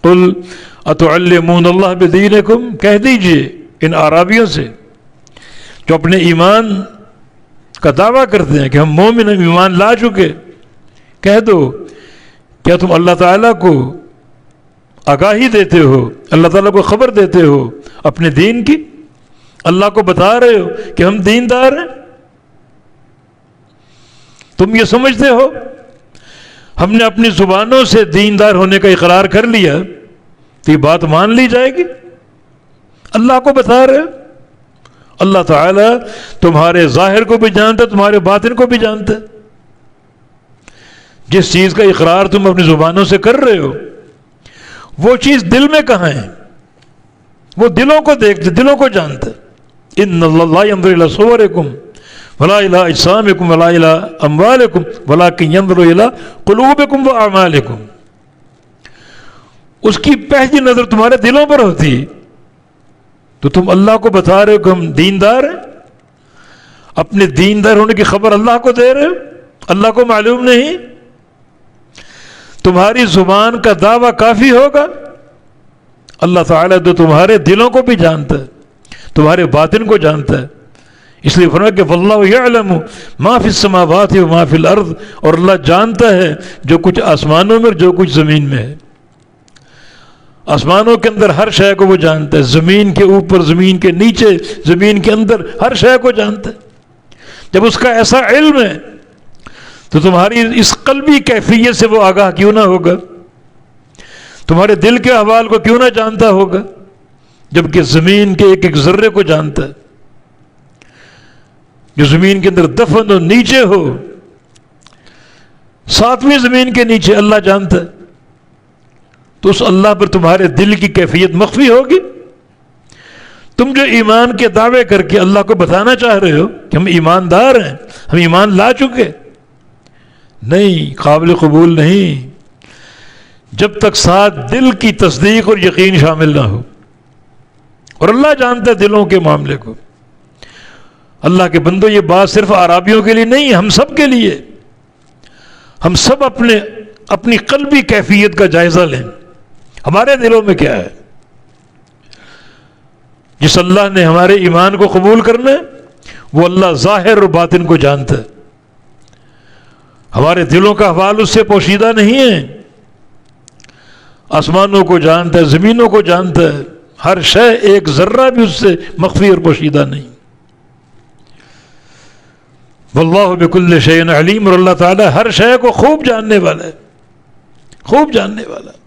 قل اتعلمون اللہ بدینکم، کہہ دیجئے ان اعرابیوں سے جو اپنے ایمان کا دعویٰ کرتے ہیں کہ ہم مومن ہیں، ایمان لا چکے، کہہ دو کیا تم اللہ تعالیٰ کو آگاہی دیتے ہو، اللہ تعالیٰ کو خبر دیتے ہو اپنے دین کی؟ اللہ کو بتا رہے ہو کہ ہم دیندار ہیں؟ تم یہ سمجھتے ہو ہم نے اپنی زبانوں سے دیندار ہونے کا اقرار کر لیا تو یہ بات مان لی جائے گی؟ اللہ کو بتا رہے ہو، اللہ تعالیٰ تمہارے ظاہر کو بھی جانتا ہے، تمہارے باطن کو بھی جانتا ہے۔ جس چیز کا اقرار تم اپنی زبانوں سے کر رہے ہو وہ چیز دل میں کہاں ہے؟ وہ دلوں کو دیکھتے، دلوں کو جانتا ہے۔ ان اللہ لا ينظر الى صورکم ولا الى اجسامکم ولا الى اموالکم ولکن ينظر الى قلوبکم واعمالکم۔ اس کی پہلی نظر تمہارے دلوں پر ہوتی، تو تم اللہ کو بتا رہے ہو کہ ہم دیندار ہیں، اپنے دیندار ہونے کی خبر اللہ کو دے رہے ہو، اللہ کو معلوم نہیں؟ تمہاری زبان کا دعویٰ کافی ہوگا؟ اللہ تعالیٰ تو تمہارے دلوں کو بھی جانتا ہے، تمہارے باطن کو جانتا ہے، اس لیے فرمایا کہ واللہ یعلم ما فی السماوات و ما فی الارض، اور اللہ جانتا ہے جو کچھ آسمانوں میں اور جو کچھ زمین میں ہے۔ آسمانوں کے اندر ہر شے کو وہ جانتا ہے، زمین کے اوپر، زمین کے نیچے، زمین کے اندر ہر شے کو جانتا ہے۔ جب اس کا ایسا علم ہے تو تمہاری اس قلبی کیفیت سے وہ آگاہ کیوں نہ ہوگا؟ تمہارے دل کے احوال کو کیوں نہ جانتا ہوگا؟ جبکہ زمین کے ایک ایک ذرے کو جانتا ہے، جو زمین کے اندر دفن ہو، نیچے ہو، ساتویں زمین کے نیچے اللہ جانتا ہے۔ تو اس اللہ پر تمہارے دل کی کیفیت مخفی ہوگی؟ تم جو ایمان کے دعوے کر کے اللہ کو بتانا چاہ رہے ہو کہ ہم ایماندار ہیں، ہم ایمان لا چکے، نہیں، قابل قبول نہیں جب تک ساتھ دل کی تصدیق اور یقین شامل نہ ہو۔ اور اللہ جانتا ہے دلوں کے معاملے کو۔ اللہ کے بندو، یہ بات صرف عربیوں کے لیے نہیں، ہم سب کے لیے۔ ہم سب اپنی قلبی کیفیت کا جائزہ لیں، ہمارے دلوں میں کیا ہے؟ جس اللہ نے ہمارے ایمان کو قبول کرنا ہے وہ اللہ ظاہر اور باطن کو جانتا ہے، ہمارے دلوں کا حوال اس سے پوشیدہ نہیں ہے۔ آسمانوں کو جانتا ہے، زمینوں کو جانتا ہے، ہر شے، ایک ذرہ بھی اس سے مخفی اور پوشیدہ نہیں۔ واللہ بکل شیء علیم، اور اللہ تعالیٰ ہر شے کو خوب جاننے والا ہے، خوب جاننے والا ہے۔